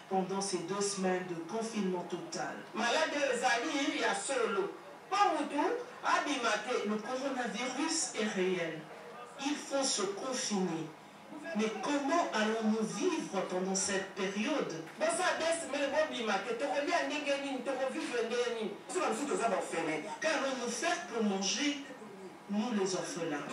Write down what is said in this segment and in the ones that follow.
pendant ces 2 semaines de confinement total. Le coronavirus est réel. Il faut se confiner. Mais comment allons-nous vivre pendant cette période? Qu'allons-nous faire pour manger, nous les orphelins?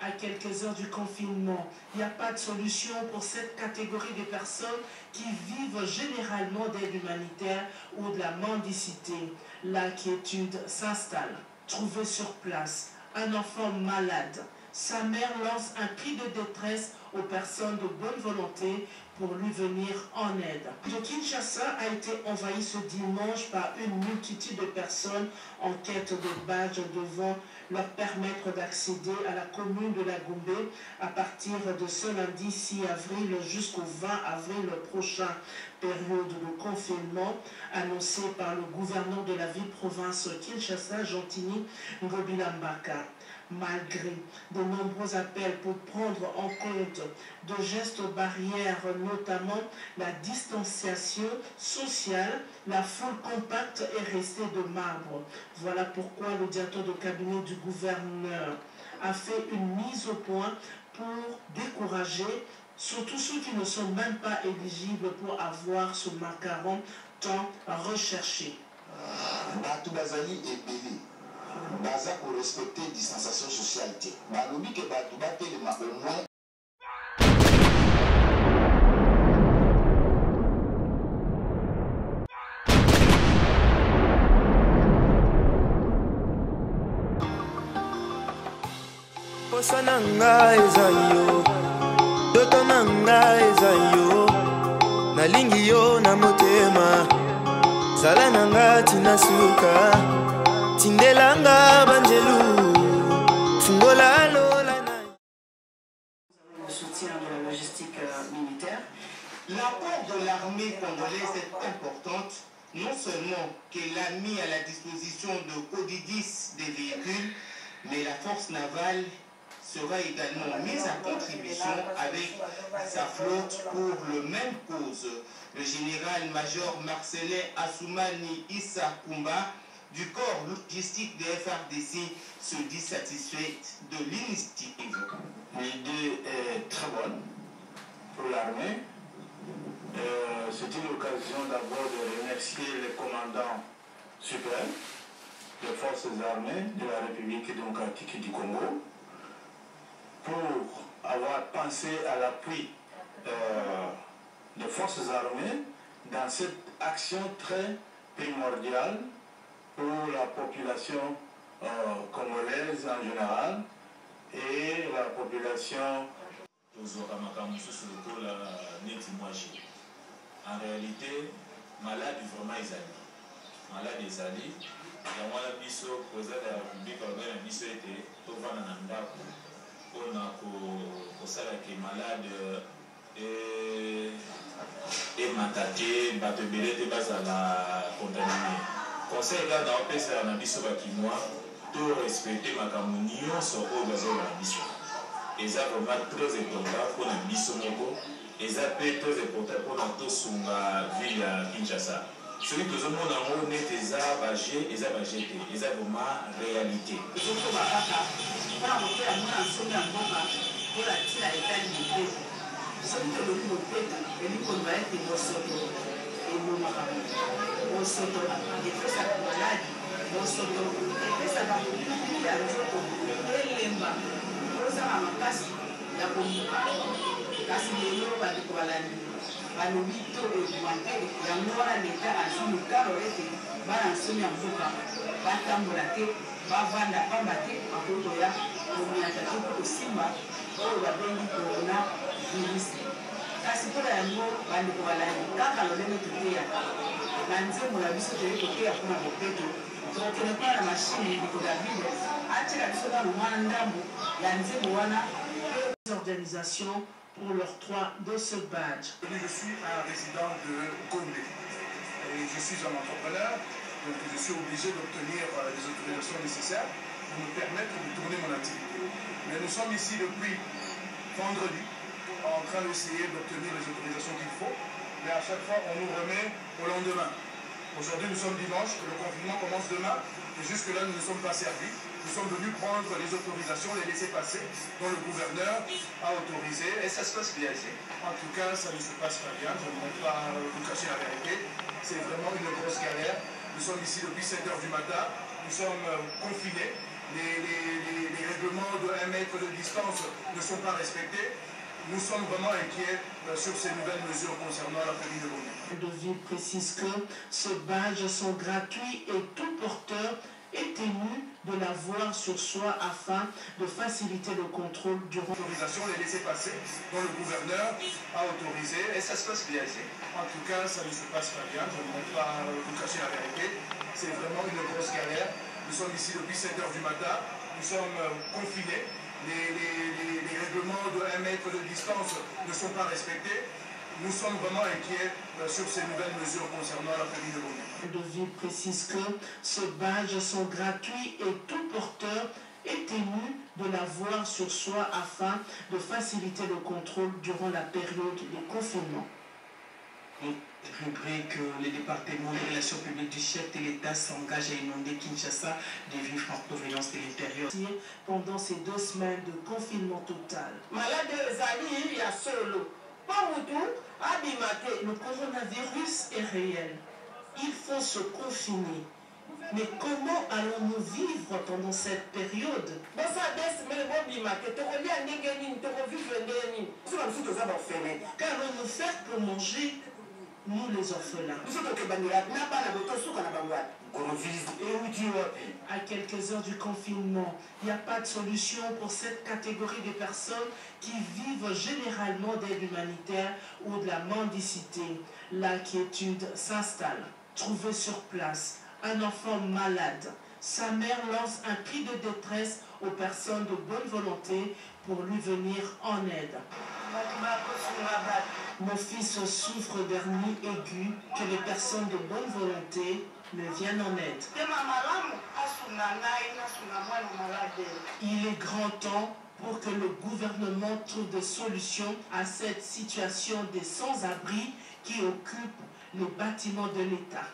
À quelques heures du confinement, il n'y a pas de solution pour cette catégorie de personnes qui vivent généralement d'aide humanitaire ou de la mendicité. L'inquiétude s'installe. Trouvé sur place un enfant malade, sa mère lance un cri de détresse aux personnes de bonne volonté pour lui venir en aide. Le Kinshasa a été envahi ce dimanche par une multitude de personnes en quête de badges devant leur permettre d'accéder à la commune de la Goumbé à partir de ce lundi 6 avril jusqu'au 20 avril prochain. Période de confinement annoncée par le gouverneur de la ville-province Kinshasa, Gentini Ngobilambaka. Malgré de nombreux appels pour prendre en compte de gestes barrières, notamment la distanciation sociale, la foule compacte est restée de marbre. Voilà pourquoi le directeur de cabinet du gouverneur a fait une mise au point pour décourager surtout ceux qui ne sont même pas éligibles pour avoir ce macaron tant recherché. Baza pour respecter la distanciation sociale. Balobi que Batouba telema au moins. Osananga ezayo, dotonanga ezayo, nalingi yo na motema, salananga tinasuka. Le soutien de la logistique militaire. L'apport de l'armée congolaise est importante, non seulement qu'elle a mis à la disposition de Codidis des véhicules, mais la force navale sera également mise à contribution avec sa flotte pour le même cause. Le général-major Marcelin Assoumani Issa Koumba du corps logistique des FRDC se dit satisfait de l'initiative. L'idée est très bonne pour l'armée. C'est une occasion d'abord de remercier les commandants suprêmes des forces armées de la République démocratique du Congo pour avoir pensé à l'appui des forces armées dans cette action très primordiale pour la population congolaise en général et la population. En réalité, malade vraiment Ezali. Malade Ezali. Il y a un biso président de la République, un biso était tout le monde on a qui est malade et mataté, batebelé, bazala contaminé. Conseil là dans le pays, c'est un biso qui moi, tout respecter ma communion sur eux dans la mission. Et ça vraiment très important pour la mission moko. Et ça peut être très important pour la ville à Kinshasa. Celui que nous avons net les abagés, les abagés, les vraiment réalité. balobito augmenté yango wana leta azwi mikalo ete bana nsomi ya mboka batambola te bavanda pamba te bakotoya komiata te mpo kosimba oyo babengi corona virus kasi mpona yango bandeko balandi kaka lolenge toteyaka na nzembo na biso toye koteya mpona bopeto tokende mpona na mashine ndeko davide atyela biso nano mwana ndambo ya nzembo wana organisation pour l'octroi de ce badge. Je suis un résident de Gombe et je suis un entrepreneur, donc je suis obligé d'obtenir les autorisations nécessaires pour me permettre de tourner mon activité. Mais nous sommes ici depuis vendredi, en train d'essayer d'obtenir les autorisations qu'il faut, mais à chaque fois on nous remet au lendemain. Aujourd'hui nous sommes dimanche, le confinement commence demain, et jusque-là nous ne sommes pas servis. Nous sommes venus prendre les autorisations, les laisser passer, dont le gouverneur a autorisé. Et ça se passe bien ici? En tout cas, ça ne se passe pas bien, je ne vais pas vous cacher la vérité. C'est vraiment une grosse galère. Nous sommes ici depuis 7 h du matin, nous sommes confinés. Les règlements de 1 mètre de distance ne sont pas respectés. Nous sommes vraiment inquiets sur ces nouvelles mesures concernant la famille de Gombe. De ville précise que ces badges sont gratuits et tout porteur est tenu de l'avoir sur soi afin de faciliter le contrôle durant l'autorisation, les laisser passer, dont le gouverneur a autorisé. Et ça se passe bien ici? En tout cas, ça ne se passe pas bien, je ne vais pas vous cacher la vérité. C'est vraiment une grosse galère. Nous sommes ici depuis 7 h du matin, nous sommes confinés. Les règlements de 1 mètre de distance ne sont pas respectés. Nous sommes vraiment inquiets sur ces nouvelles mesures concernant la famille de Gombe. De ville précise que ces badges sont gratuits et tout porteur est tenu de l'avoir sur soi afin de faciliter le contrôle durant la période de confinement. Rubrique, les départements des relations publiques du chef de l'État s'engagent à inonder Kinshasa des vivres en provenance de l'intérieur. Pendant ces 2 semaines de confinement total. Le coronavirus est réel. Il faut se confiner. Mais comment allons-nous vivre pendant cette période? Qu'allons-nous faire pour manger, nous les orphelins? À quelques heures du confinement, il n'y a pas de solution pour cette catégorie de personnes qui vivent généralement d'aide humanitaire ou de la mendicité. L'inquiétude s'installe. Trouvé sur place un enfant malade, sa mère lance un cri de détresse aux personnes de bonne volonté pour lui venir en aide. Mon fils souffre d'hernie aiguë, que les personnes de bonne volonté me viennent en aide. Il est grand temps pour que le gouvernement trouve des solutions à cette situation des sans-abri qui occupent les bâtiments de l'État.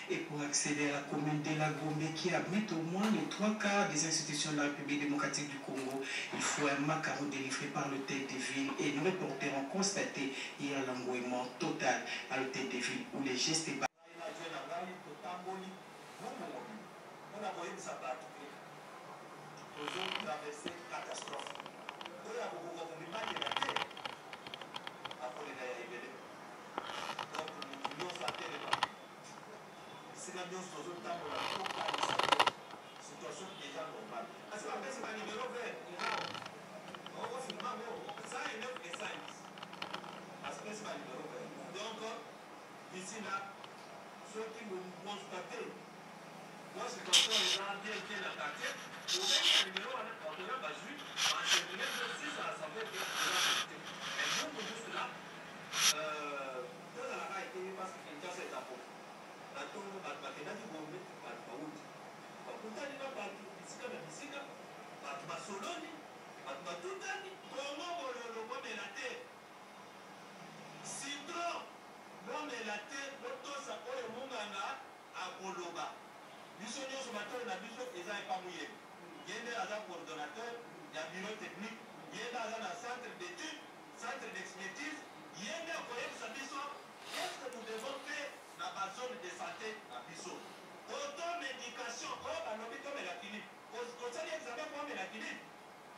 Et pour accéder à la commune de la Gombe qui abrite au moins les 3/4 des institutions de la République démocratique du Congo, il faut un macaron délivré par le tête de ville et nos reporters ont constaté hier l'engouement total à l'hôtel de ville où les gestes et ici là, ceux qui vont constater, moi c'est comme ça, les gens bien la quartier, au même numéro, on a pas vu, en terminant de 6 à l'Assemblée de la et donc, juste là, dans la réalité, parce qu'il y a cet apport. La tour, la maternité, vous mettez pas de route. Pourtant, il n'y a pas de bisika, pas de soloni, pas de tout dernier. Comment le bon est la terre? Citron. Bon, mais la terre, ça peut le monde à Koloba. Biso nyonso matoro na biso eza epamuye. Yende aza coordonnateur, il y a bureau technique, yende aza na centre d'études, centre d'expertise, yende akoyebisa biso qu'est-ce que nous devons faire dans la zone de santé à biso. Automédication, balobi komela clinique. Kosali examen komela clinique.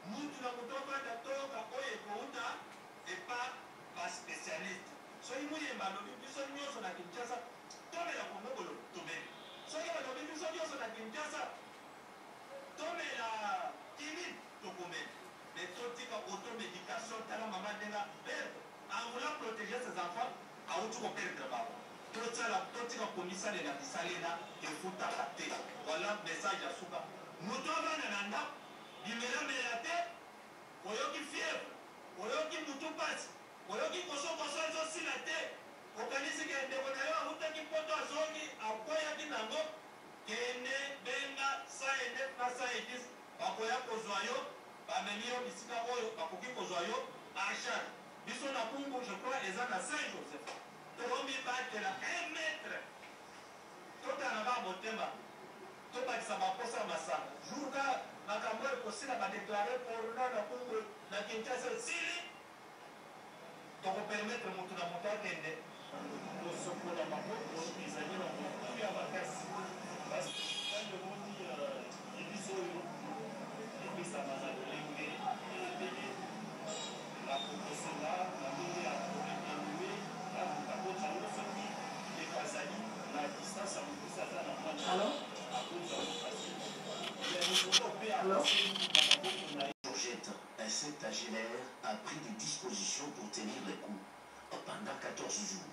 Mutu na mutoka datoka oyo ekouta epa ba spécialiste. Soki muyemba alobi biso nyonso na Kinshasa tomela komokolo tomeli. Soki balobi biso nyonso na Kinshasa tomela kini tokomeli. Mais totika automédication tala mama ndenge perdre. En voulant protéger ses enfants, auti koperdre babo. Totika komisalela bisalela efutaka te. Voilà message ya suka. Mutu avanda na ndako bimelamela te oyoki fièvre oyoki mutu pasi oyoki kosokoso ezosila te okanisi ke ndeko na yo awutaki poto azongi akweyaki nango kende benga 109 na 110 bakoya kozwa yo bamemi yo bisika oyo bakoki kozwa yo achat biso na kungu je crois eza na Saint Joseph tokomibatela 1 mètre totala ba motema tobakisa baposa ya masanga jour ka makambo ekosila badeklare porna na kungu na Kinshasa esili tokopermettre motu na moto akende kosokola maboko ezali na motu ya makasi ndemoni ebiso oyo ebisama na lolenge ebele na kokosela na ndenge ya koevolue na kokabota ngo soki ekazali na distance ya mokusi aza na mwana akota mokasi ya mikolo mpe akoseli na maboko na Georgette, un septagénaire, a pris des dispositions pour tenir les coups pendant 14 jours.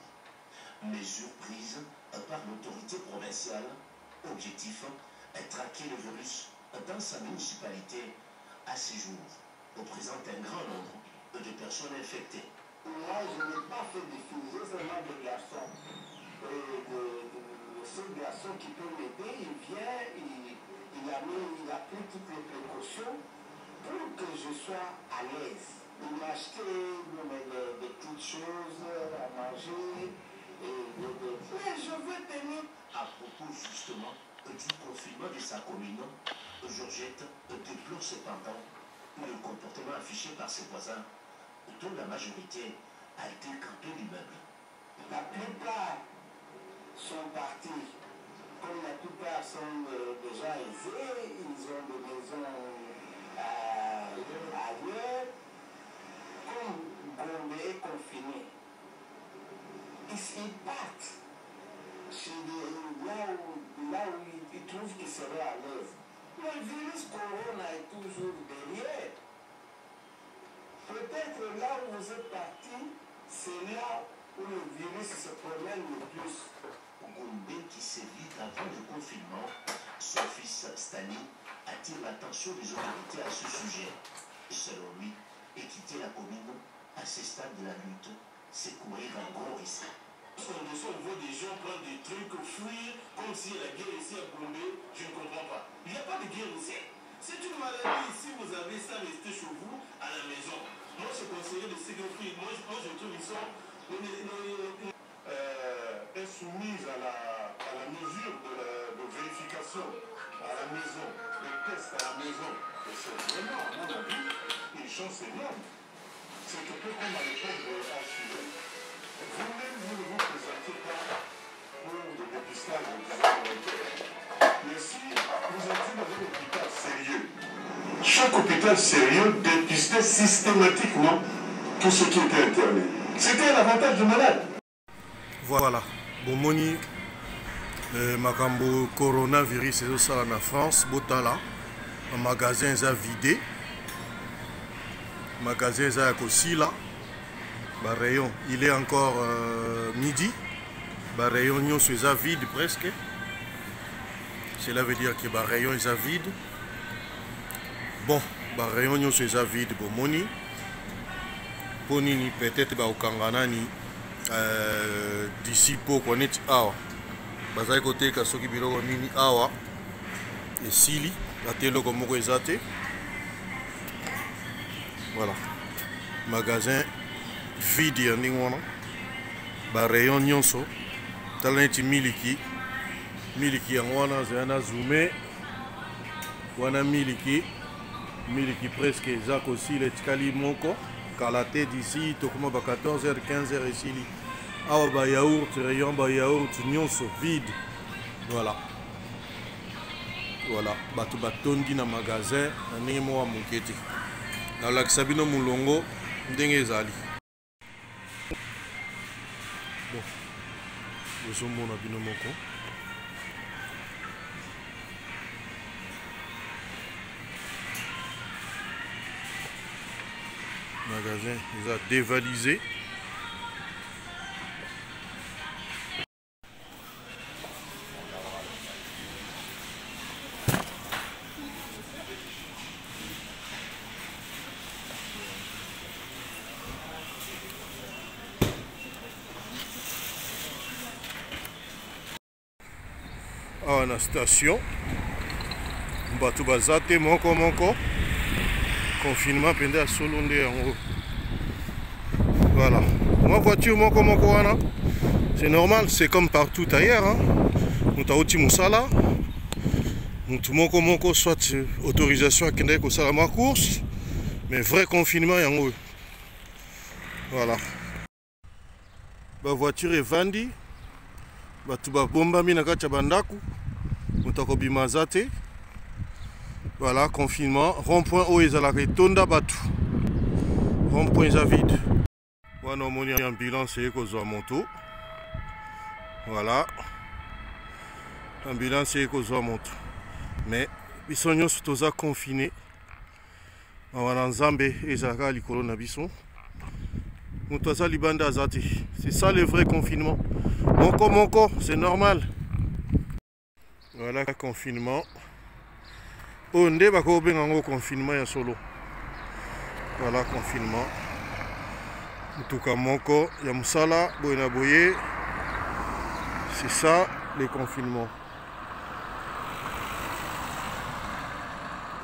Mesures prises par l'autorité provinciale. Objectif, traquer le virus dans sa municipalité. À ce jour, représente un grand nombre de personnes infectées. Moi, je n'ai pas fait de filles, j'ai seulement des garçons. Ce garçon qui peut m'aider, il vient, il a pris toutes les précautions pour que je sois à l'aise. Il m'a acheté des petites choses à manger. Mais je veux tenir. À propos justement du confinement de sa commune, Georgette déplore cependant le comportement affiché par ses voisins, dont la majorité a été campée d'immeubles. La plupart sont partis. Comme la plupart sont déjà aisés, ils ont des maisons ailleurs. Comme Gombe est confiné, ils partent là où ils trouvent qu'ils seraient à l'aise. Le virus corona est toujours derrière. Peut-être là où vous êtes parti, c'est là où le virus se promène le plus. Gombe, qui s'évite avant le confinement, son fils Stani attire l'attention des autorités à ce sujet. Selon lui, quitter la commune à ce stade de la lutte, c'est courir un gros risque. On voit des gens prendre des trucs, fuir, comme si la guerre ici à Gombe, je ne comprends pas. Il n'y a pas de guerre ici. C'est une maladie ici, vous avez ça, restez chez vous, à la maison. Moi, je conseille de sécurité. Moi, je trouve qu'ils sont... est soumise à la mesure de vérification à la maison, le test à la maison. Et c'est vraiment, à mon avis, une chance énorme. C'est que peu comme à l'époque de HIV, vous-même, vous ne vous présentez pas pour le dépistage de mais si vous êtes dans un hôpital sérieux, chaque hôpital sérieux dépistait systématiquement tout ce qui était interné. C'était un avantage de malade. Voilà. Bomoni makambo coronavirus ezosala na France botala magasin eza vidé magasin eza ya kosila rayon il est encore midi rayon nyonso eza vide presque cela veut dire que rayon eza vide bon rayon nyonso eza vide bomoni po nini peut-être baokanga nani d'ici poko neti awa bazali koteka soki biloko nini awa esili ate eloko moko eza te voilà magasin vide ya ndenge wana barayon nyonso tala neti miliki yango wana azala na zoome wana miliki presque eza kosila etikali moko kala te d'ici tokoma ba 14h 15h esili awa ba yaourt rayon ba yaourt nyonso vide voilà bato batondi na magasin na ndenge moko ya moke te nalakisa bino molongo ndenge ezali bon bozomona bino moko magasin eza dévalisé. awa na station bato baza te moko confinement pende à solo nde yango. Voilà. Moi voiture moko wana. C'est normal, c'est comme partout ailleurs hein. Muta oti musala. Mutu moko soit autorisation à kende ko sala ma course, mais vrai confinement yango. Voilà. Ba voiture est vendue. Batu ba bomba mina kati bandaku. Muta ko bimaza te. Voilà, confinement, rond-point où ils allaient tonda batu. Rond-point est vide. Voilà, on a une ambulance et une moto. Voilà. Ambulance et une moto. Mais, ils sont tous confinés. Voilà, Nzambe et Zaka likolo na biso. Mutoza libanda azati. C'est ça le vrai confinement. Moko, c'est normal. Voilà, confinement. Oh, nde bako benga confinement ya solo. Voilà, confinement. Mutuka moko ya musala boyena boye. C'est ça le confinement.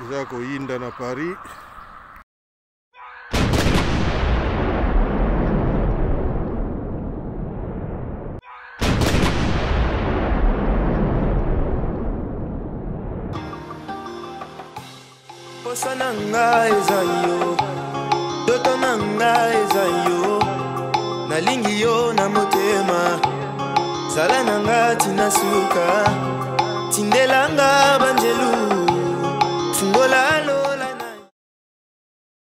Eza ko yinda na Paris. Posa nanga eza yo, toto nanga eza yo, nalingi yo na motema, zala nanga tina suka, tindelanga banjelu, fungola